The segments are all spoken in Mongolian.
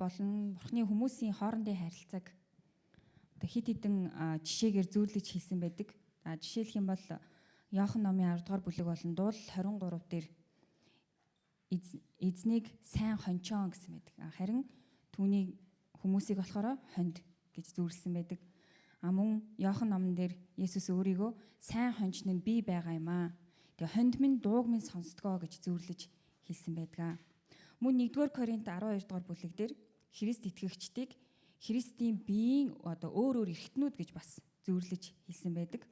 болон Бурхны хүмүүсийн хоорондын харилцааг одоо хид хідэн жишээгээр зүйрлэж хэлсэн байдаг. Жишээлх юм бол Иохан номын 10 дугаар бүлэг болон дуул 23 дээр эзнийг сайн хончоон гэсэн байдаг. Харин түүний хүмүүсийг болохоор хонд гэж зүйрлсэн байдаг. Мөн Иохан номон дээр Есүс өөрийгөө сайн хонч нь би байгаа юм аа. Тэгээ хонд минь дууг минь сонсдгоо гэж зүйрлэж хэлсэн байдаг. Мөн 1-р Коринт 12 дугаар бүлэг дээр Христ итгэгчдийг Христийн биеийн одоо өөр эрхтнүүд гэж бас зүйрлэж хэлсэн байдаг.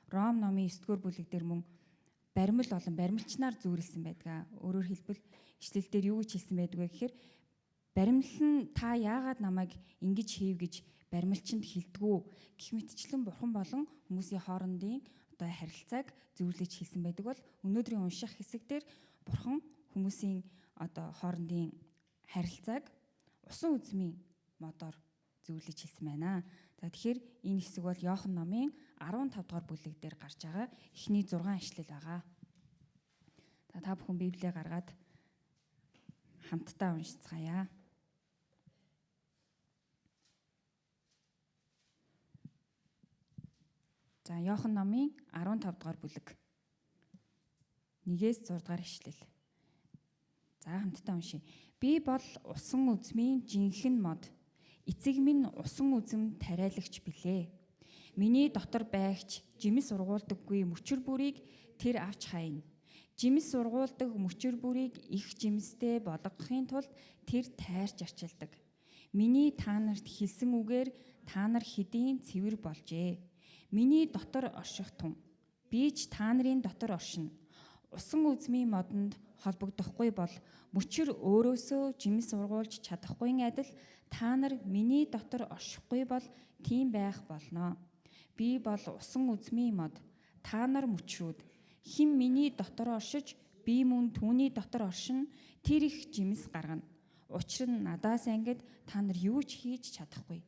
Ром номын 9-р бүлэг дээр мөн баримл болон баримлчнаар зүйрлсэн байдаг. Өөрөөр хэлбэл ишлэл дээр юу гэж хэлсэн байдаг вэ гэхээр баримл нь та яагаад намайг ингэж хийв гэж баримлчинд хэлдэггүй гэх мэтчлэн бурхан болон хүмүүсийн хоорондын одоо харилцааг зөвлөж хэлсэн байдаг бол өнөөдрийн унших хэсэг дээр бурхан хүмүүсийн одоо хоорондын харилцааг усан үзмийн модоор зөвлөж хэлсэн байна. За тэгэхээр энэ хэсэг бол Иохан номын 15 дугаар бүлэг дээр гарч байгаа эхний 6 ишлэл байгаа. За та бүхэн Библийг гаргаад хамтдаа уншицгаая. За Иохан номын 15 дугаар бүлэг 1-6 дугаар ишлэл. За хамтдаа уншия. Би бол усан үзмийн жинхэнэ мод. Эцэг минь усан үзэм тариалагч билээ. Миний дотор байгч жимс ургуулдаггүй мөчөр бүрийг тэр авч хайна. Жимс ургуулдаг мөчөр бүрийг их жимстэй болгохын тулд тэр тайрч арчилдаг. Миний та нарт хэлсэн үгээр та нар хэдийн цэвэр болжээ. Миний дотор орших тун. Би ч та нарын дотор оршино. Усан үзмийн модонд холбогдохгүй бол мөчөр өөрөөсөө жимс ургуулж чадахгүй адил та нар миний дотор оршихгүй бол тийм байх болно. Би бол усан үзмийн мод. Та нар мөчрүүд. Хэн миний дотор оршиж би мөн түүний дотор оршино, тэр их жимс гаргана. Учир нь надаас ангид та нар юу ч хийж чадахгүй.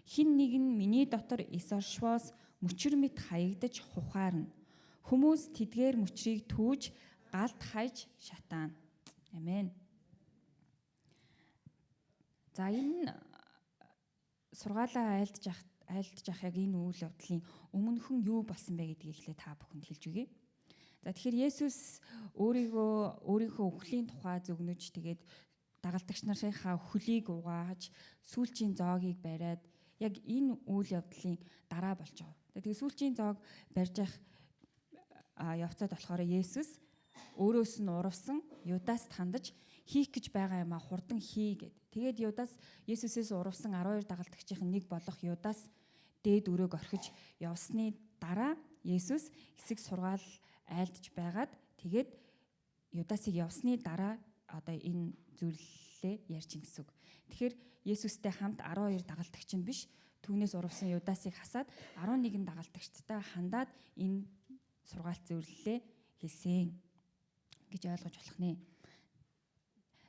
Хэн нэг нь миний дотор эс оршвоос мөчөр мэт хаягдаж хухаарна. Хүмүүс тэдгээр мөчрийг түүж галд хайж шатаана. Амен. За энэ сургаалаа айлдж авах яг энэ үйл явдлын өмнөхөн юу болсон бэ гэдгийг эхлээ та бүхэнд хэлж өгье. За тэгэхээр Есүс өөрийнхөө үхлийн тухай зөвгнөж тэгээд дагалдагч нарынхаа хөлийг угааж сүүлчийн зоогийг бариад яг энэ үйл явдлын дараа болж байгаа. Тэгээд сүүлчийн зоог барьж явах явцад болохоор Есүс өөрөөс нь урвсан Юдаст хандаж хийх гэж байгаа юм а хурдан хий гэд. Тэгээд Юдас Есүсээс урвсан 12 дагалдагчийн нэг болох Юдас дээд өрөөг орхиж явсны дараа Есүс хэсэг сургаал айлдж байгаад тэгээд Юдасыг явсны дараа одоо энэ зүйлээ ярьж гин гэсэн үг. Тэгэхээр Есүстэй хамт 12 дагалдагч нь биш түүнээс урвсан Юдасыг хасаад 11 дагалдагчтай хандаад энэ сургаалт зөвлөлөө хэлсэн гэж ойлгож болох нэ.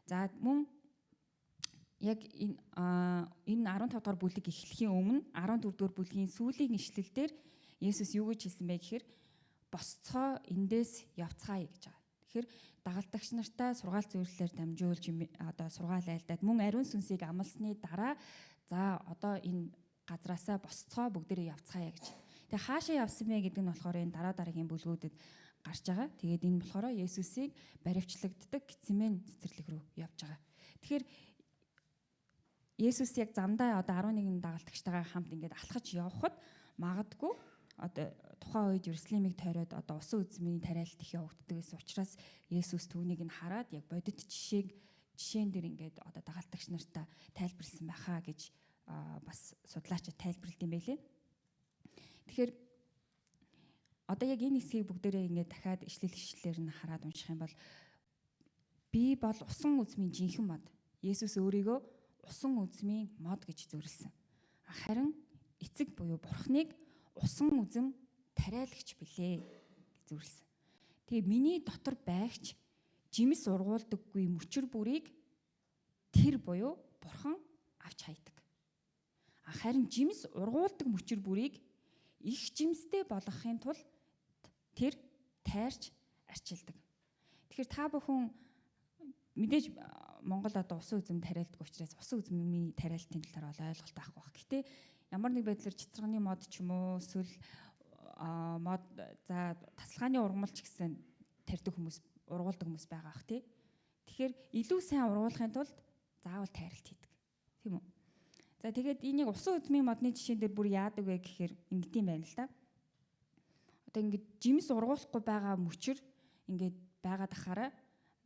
За мөн яг энэ 15 дугаар бүлэг эхлэхийн өмнө 14 дугаар бүлгийн сүүлийн ишлэлдэр Есүс юу гэж хэлсэн бэ гэхээр босцоо эндээс явцгаая гэж байгаа. Тэгэхээр дагалдагч нартай сургаалт зөвлөлөөр дамжуулж одоо сургаал айлдаад мөн ариун сүнсийг амласны дараа за одоо энэ газраасаа босцоо бүгдээрээ явцгаая гэж. Тэгээ хаашаа явсан бэ гэдэг нь болохоор энэ дараагийн бүлгүүдэд гарч байгаа. Тэгээд энэ болохоор Есүсийг баривчлагддаг Гетсемен цэцэрлэг рүү явж байгаа. Тэгэхээр Есүс яг замдаа одоо 11 дагалдагчтайгаа хамт ингээд алхаж явхад магадгүй одоо тухайн үед Иерусалимыг тойроод одоо усан үзмийн тариалт их явагддаг гэсэн учраас Есүс түүнийг нь хараад яг бодит жишээн дээр ингээд одоо дагалдагч нартай тайлбарлсан байхаа гэж бас судлаачид тайлбарлалт юм байлээ. Тэгэхээр одоо яг энэ хэсгийг бүгдээрээ ингээд дахиад ишлэлээр нь хараад унших юм бол би бол усан үзмийн жинхэнэ мод. Есүс өөрийгөө усан үзмийн мод гэж зөвлөсөн. Харин эцэг буюу Бурхныг усан үзэм тариалагч билээ гэж зөвлөсөн. Тэгээ миний дотор байгч жимс ургуулдаггүй мөчөр бүрийг тэр буюу Бурхан авч хайдаг. Харин жимс ургуулдаг мөчөр бүрийг их жимстэй болгохын тулд тэр тайрч арчилдаг. Тэгэхээр та бүхэн мэдээж Монгол одоо усан үзэм тариалдаг учраас усан үзмийн тариалтын талаар бол ойлголт авах байх. Гэтэ ямар нэг байдлаар цэцэрганы мод ч юм уу эсвэл мод за тасалгааны ургамалч гэсэн тарьдаг хүмүүс, ургуулдаг хүмүүс байгаа бах тий. Тэгэхээр илүү сайн ургуулахын тулд заавал тайралт хийдэг. Тийм үү? За тэгээд энийг усан үзмийн модны жишээн дээр бүр яадаг вэ гэхээр ингэдэм байна л да. Одоо ингээд жимс ургуулахгүй байгаа мөчр ингээд байгаад ахаараа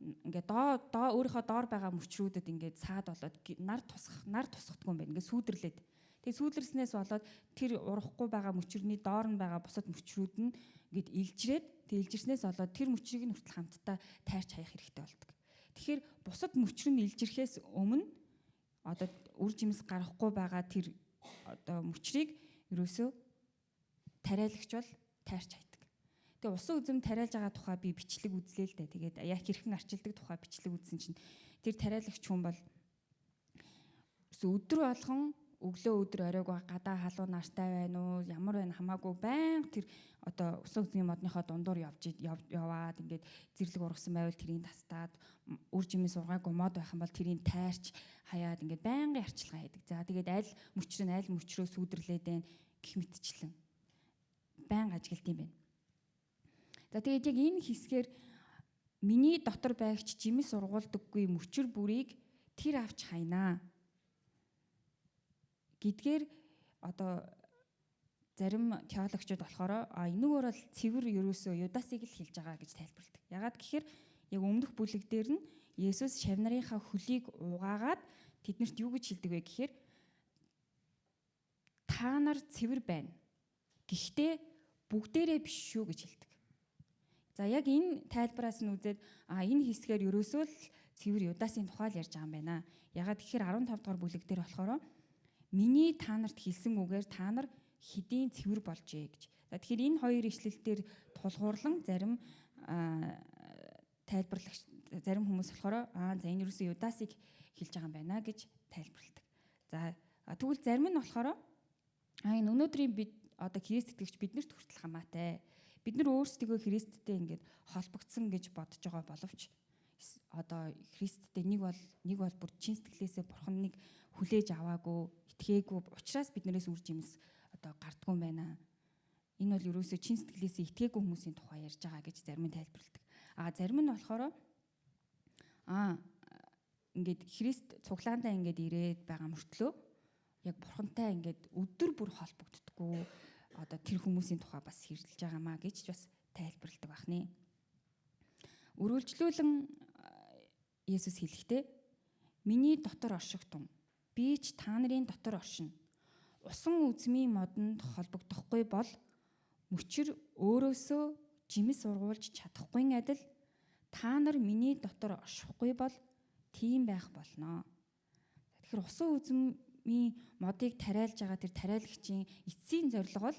ингээд өөрийнхөө доор байгаа мөчрүүдэд ингээд саад болоод нар тусахдаггүй юм байна. Ингээд сүүдрлээд. Тэгээ сүүдэрснээс болоод тэр урахгүй байгаа мөчрний доор нь байгаа бусад мөчрүүд нь ингээд илжрээд тэгээ илжирснээс болоод тэр мөчрийг нь хүртэл хамтдаа тайрч хаях хэрэгтэй болдог. Тэгэхээр бусад мөчр нь илжирхээс өмнө одоо үр жимс гарахгүй байгаа тэр одоо мөчрийг ерөөсөө тариалагч бол тайрч хайдаг. Тэгээ усан үзэм тариалж байгаа тухай би бичлэг үзлээ л дээ. Тэгээд яг хэрхэн арчилдаг тухай бичлэг үзсэн чинь тэр тариалагч хүн бол өдөр болгон өглөө өдөр оройгоо гадаа халуун нааштай байна уу ямар байна хамаагүй байнга тэр одоо усан үзмийн модныхоо дундуур яваад ингээд зэрлэг ургасан байвал тэрийг тастаад үр жимээс ургаагүй мод байх юм бол тэрийг тайрч хаяад ингээд байнгын арчилгаа хийдэг. За тэгээд аль мөчрөө сүүдрлээд байна гэх мэтчлэн байнга ажиглалт юм байна. За тэгээд яг энэ хэсгээр миний дотор байгч жимс ургуулдаггүй мөчр бүрийг тэр авч хайнаа гэдгээр одоо зарим теологчид болохоор энэгээр бол цэвэр ерөөсөө Юдасыг л хэлж байгаа гэж тайлбарладаг. Ягаад гэхээр яг өмнөх бүлэг дээр нь Есүс шавнарынхаа хөлийг угаагаад тэднэрт юу гэж хэлдэг вэ гэхээр та нар цэвэр байна. Гэхдээ бүгдээрээ биш шүү гэж хэлдэг. За яг энэ тайлбараас нь үзээд энэ хэсгээр ерөөсөө л цэвэр Юдасын тухай л ярьж байгаа юм байна. Ягаад гэхээр 15 дугаар бүлэг дээр болохоор миний та нарт хэлсэн үгээр та нар хэдийн цэвэр болжээ гэж. За тэгэхээр энэ хоёр ишлэлээр тулгуурлан зарим тайлбарлагч зарим хүмүүс болохоор за энэ юусэн Юдасыг хэлж байгаа юм байна гэж тайлбарладаг. За тэгвэл зарим нь болохоор энэ өнөөдрийн бид одоо Христ итгэгч биднэрт хүртэл хамаатай. Бид нар өөрсдөө Христтэй ингээд холбогдсон гэж бодож байгаа боловч одоо Христтэй нэг бол бүр чин сэтгэлээсээ Бурханыг хүлээж аваагүй, итгээгүй учраас биднээс үр жимс одоо гардгүй байна. Энэ бол ерөөсөө чин сэтгэлээсээ итгээгүй хүмүүсийн тухай ярьж байгаа гэж зарим нь тайлбарладаг. Зарим нь болохоор ингээд Христ цуглаандаа ингээд ирээд байгаа мөртлөө яг Бурхантай ингээд өдөр бүр холбогддоггүй одоо тэр хүмүүсийн тухай бас хэрэлж байгаамаа гэж бас тайлбарладаг бахны. Өргөлжлүүлэн Есүс хэлэхдээ миний дотор оршигтун би ч та нарын дотор оршино. Усан үзмийн модонд холбогдохгүй бол мөчр өөрөөсөө жимс ургуулж чадахгүй адил та нар миний дотор оршихгүй бол тийм байх болно. Тэгэхээр усан үзмийн модыг тариалж байгаа тэр тариалагчийн эцсийн зорилго бол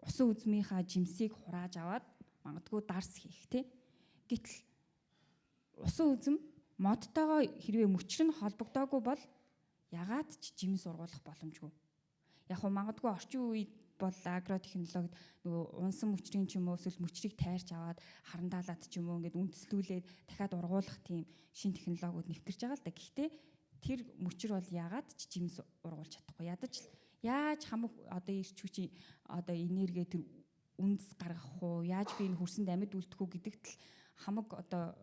усан үзмийнхаа жимсийг хурааж аваад магадгүй дарс хийх тий. Гэтэл усан үзм модтойгоо хэрвээ мөчр нь холбогдоогүй бол ягаад ч жимс ургуулах боломжгүй. Яг нь магадгүй орчин үед бол агротехнологид нөгөө унсан мөчрийн ч юм уу эсвэл мөчрийг тайрч аваад харандаалаад ч юм уу ингээд үндэслүүлээд дахиад ургуулах тийм шин технологиуд нэвтэрч байгаа л да. Гэхдээ тэр мөчр бол ягаад ч жимс ургуулж чадахгүй. Яаж хамаг одоо ирч хүчийн одоо энерги тэр үндэс гаргах уу? Яаж би энэ хөрсөнд амьд үлдэх үү гэдэгт л хамаг одоо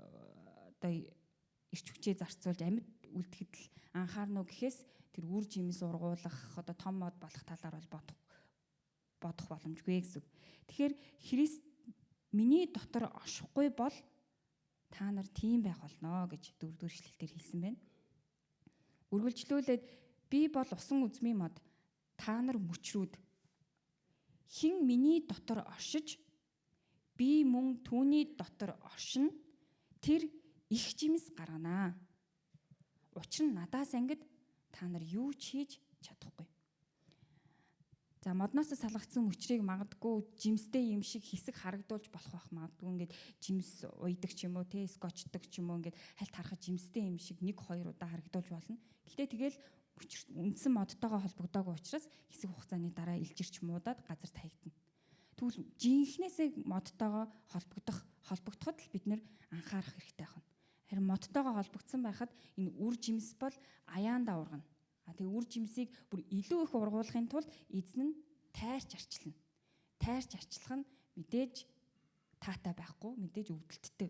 ирч хүчээ зарцуулж амьд үлдэхэд л анхаарна уу гэхээс тэр үр жимс ургуулах одоо том мод болох талаар бол бодох боломжгүй гэсэн. Тэгэхээр Христ миний дотор оршихгүй бол та нар тийм байх болно гэж 4-р ишлэлээр хэлсэн байна. Үргэлжлүүлээд би бол усан үзмийн мод та нар мөчрүүд хэн миний дотор оршиж би мөн түүний дотор оршино тэр их жимс гарганаа. Учир нь надаас ангид та нар юу ч хийж чадахгүй. За модноос салгагдсан мөчрийг магадгүй жимстэй юм шиг хэсэг харагдуулж болох байх. Магадгүй ингээд жимс уйдаг ч юм уу те скотчдаг ч юм уу ингээд хальт харахад жимстэй юм шиг 1-2 удаа харагдуулж болно. Гэхдээ тэгэл үндсэн модтойгоо холбогдоогүй учраас хэсэг хугацааны дараа илжирч муудаад газар таягдана. Тэгвэл жинхнээсээ модтойгоо холбогдоход л бид нэр анхаарах хэрэгтэй байна. Харин модтойгоо холбогдсон байхад энэ үр жимс бол аяандаа ургана. Тэгээ үр жимсийг бүр илүү их ургуулахын тулд эзэн нь тайрч арчилна. Тайрч арчлах нь мэдээж таатай байхгүй, мэдээж өвдөлттэй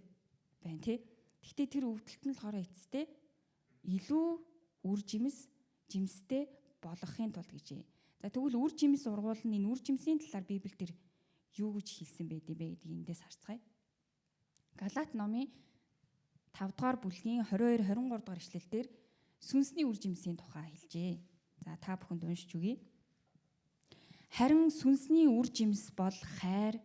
байна тий. Гэхдээ тэр өвдөлт нь болохоор эцэстээ илүү үр жимстэй болгохын тулд гэж. За тэгвэл үр жимс ургуулна, энэ үр жимсийн талаар Библиэлд тэр юу гэж хэлсэн бэ гэдгийг эндээс харцгаая. Галаат номын 5 дугаар бүлгийн 22-23 дугаар ишлэлдэр сүнсний үр жимсийн тухай хэлжээ. За та бүхэнд уншиж өгье. Харин сүнсний үр жимс бол хайр,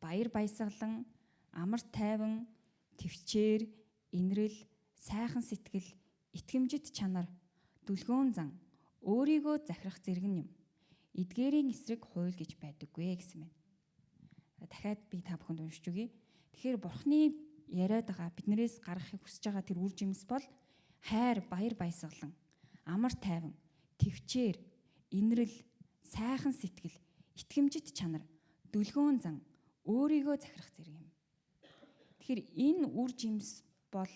баяр баясгалан, амар тайван, тэвчээр, инрэл, сайхан сэтгэл, итгэмжит чанар, дүлгөөн зан, өөрийгөө захирах зэрэг юм. Эдгээрийн эсрэг хууль гэж байдаггүй гэсэн байна. Дахиад би та бүхэнд уншиж өгье. Тэгэхээр Бурхны яриад байгаа биднээс гаргахыг хүсэж байгаа тэр үр жимс бол хайр, баяр баясгалан, амар тайван, тэвчээр, инрэл, сайхан сэтгэл, итгэмжит чанар, дүлгөөн зан, өөрийгөө захирах зэрэг юм. Тэгэхээр энэ үр жимс бол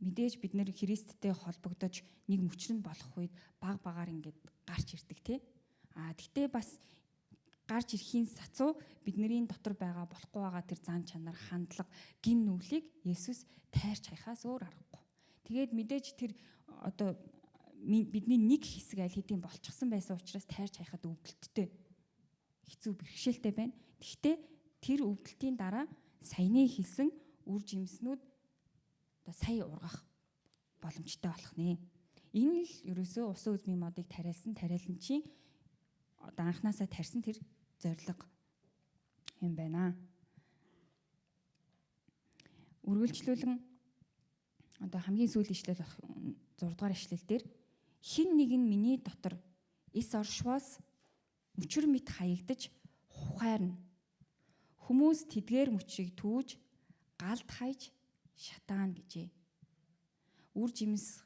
мэдээж бид нэр Христтэй холбогдож нэг мөчрөнд болох үед баг багаар ингээд гарч ирдэг тий. Гэхдээ бас гарч ирэхийн сацуу бидний дотор байгаа болохгүй байгаа тэр зан чанар, хандлага, гин нүглийг Есүс тайрч хайхаас өөр аргагүй. Тэгээд мэдээж тэр одоо бидний нэг хэсэг аль хэдийн болчихсон байсан учраас тайрч хайхад өвдөлттэй хэцүү бэрхшээлтэй байна. Гэхдээ тэр өвдөлтийн дараа саяны хэлсэн үр жимснүүд одоо сая ургах боломжтой болох нэ. Энэ л ерөөсөө усан үзмийн модыг тариаланчийн одоо анханасаа тарьсан тэр зорилго юм байна. Үргэлжлүүлэн одоо хамгийн сүүлийн ишлэл болох 6 дугаар ишлэл дээр хэн нэг нь миний дотор эс оршвоос мөчөр мэт хаягдаж ухаарна. Хүмүүс тэдгээр мөчрийг түүж галд хайж шатаана гэжээ. Үр жимс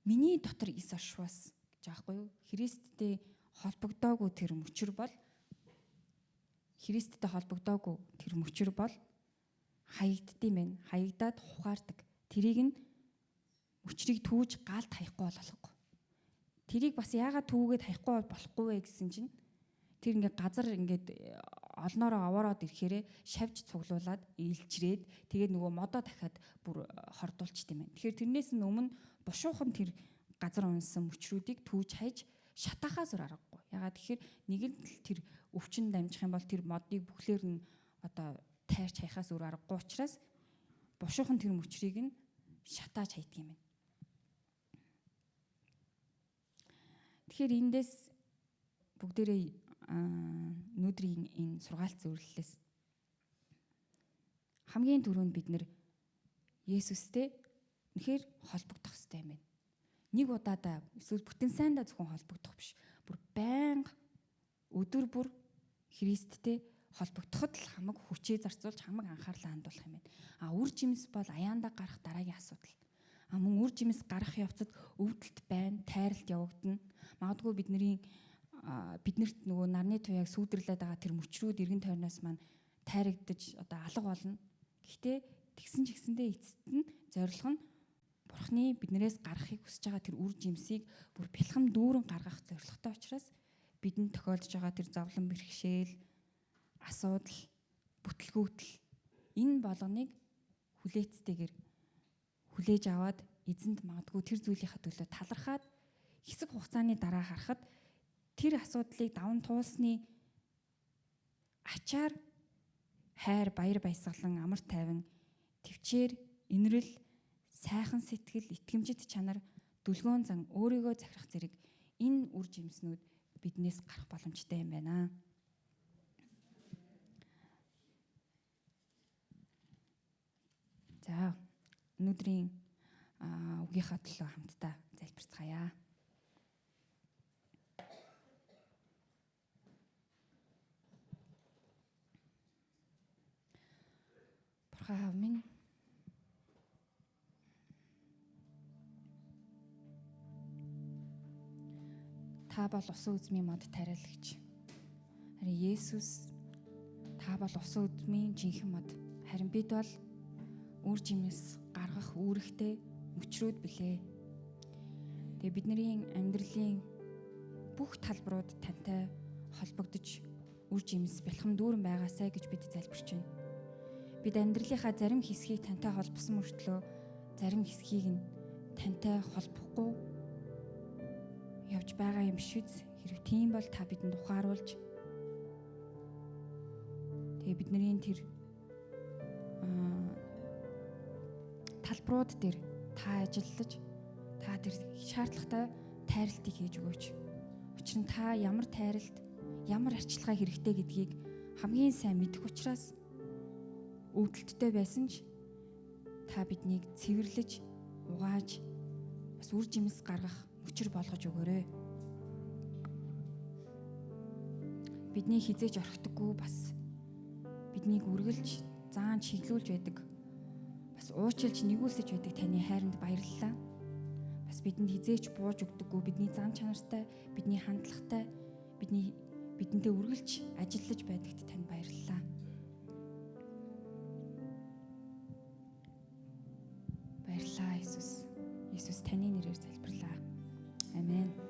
миний дотор эс оршвоос гэж аахгүй юу? Христтэй холбогдоогүй тэр мөчр бол хаягддсан байна. Хаягдаад ухаардаг. Тэрийг нь мөчрийг түүж галд хаяхгүй болохгүй. Тэрийг бас яагаад түүгээд хаяхгүй болохгүй вэ гэсэн чинь тэр ингээд газар ингээд олноороо овоороод ирэхээрээ шавж цуглуулад илжрээд тэгээд нөгөө модоо дахиад бүр хордуулчт юм байна. Тэгэхээр тэрнээс нь өмнө бушуухан тэр газар унсан мөчрүүдийг түүж хайж шатахаас өөр аргагүй. Ягаад тэгэхээр нэг л тэр өвчин дамжих юм бол тэр модыг бүхлээр нь одоо тайрч хайхаас өөр аргагүй учраас бушуухан тэр мөчрийг нь шатааж хайдаг юм байна. Тэгэхээр эндээс бүгдээрээ өнөөдрийн энэ сургаалт зөвлөлөөс хамгийн түрүүнд бид нэр Есүстэй үнэхээр холбогдох хэрэгтэй юм байна. Нэг удаадаа эсвэл бүтэн сайндаа зөвхөн холбогдох биш. Бүр байнга өдөр бүр Христтэй холбогдоход л хамаг хүчээ зарцуулж хамаг анхаарлаа хандуулах юм байна. Үр жимс бол аяандаа гарах дараагийн асуудал. Мөн үр жимс гарах явцад өвдөлт байна, тайралт явагдана. Магадгүй биднэрт нөгөө нарны туяаг сүйдэрлээд байгаа тэр мөчрүүд эргэн тойрноос маань тайрагдаж одоо алга болно. Гэхдээ тэгсэн ч гэсэндээ эцэст нь зорилго нь Бурхны биднээс гаргахыг хүсэж байгаа тэр үр жимсийг бүр бэлхэм дүүрэн гаргах зорилготой учраас бидэнд тохиолдож байгаа тэр зовлон бэрхшээл, асуудал, бүтлгүүтэл энэ болгоныг хүлээцтэйгээр хүлээж аваад эзэнд магадгүй тэр зүйлийнхаа төлөө талархаад хэсэг хугацааны дараа харахад тэр асуудлыг даван туулсны ачаар хайр, баяр баясгалан, амар тайван, тэвчээр, инрэл, сайхан сэтгэл, итгэмжит чанар, дүлгөөн зан, өөрийгөө захирах зэрэг энэ үр жимснүүд биднээс гарах боломжтой юм байна. За өнөөдрийн үгийнхаа төлөө хамтдаа залбирцгаая. Бурхан аав минь, та бол усан үзмийн мод тариалагч. Харин Есүс та бол усан үзмийн жинхэнэ мод. Харин бид бол үр жимс гаргах үүрэгтэй мөчрүүд билээ. Тэгээ бидний амьдралын бүх талбарууд тантай холбогдож үр жимс бэлхэм дүүрэн байгаасай гэж бид залбирч байна. Бид амьдралынхаа зарим хэсгийг тантай холбосон мөртлөө зарим хэсгийг нь тантай холбохгүй явж байгаа юм биш үү? Хэрвээ тийм бол та бидэнд ухааруулж тэгээ бидний тэр талбарууд дээр та ажиллаж та тэр шаардлагатай тайралтыг хийж өгөөч. Учир нь та ямар тайралт, ямар арчилгаа хэрэгтэй гэдгийг хамгийн сайн мэдэх учраас өвдөлттэй байсан ч та биднийг цэвэрлэж, угааж, бас үр жимс гаргах мөчр болгож өгөөрэй. Бидний хизээж орхидоггүй бас биднийг үргэлж заан чиглүүлж байдаг. Бас уучлж нэгүүлсэж байдаг таны хайранд баярлалаа. Бас бидэнд хизээч бууж өгдөггүй бидний зан чанартай, бидний хандлагатай, бидэнтэй үргэлж ажиллаж байдагт танд баярлалаа. Баярлалаа Иесус. Иесус таны нэрээр залбирлаа. Амен.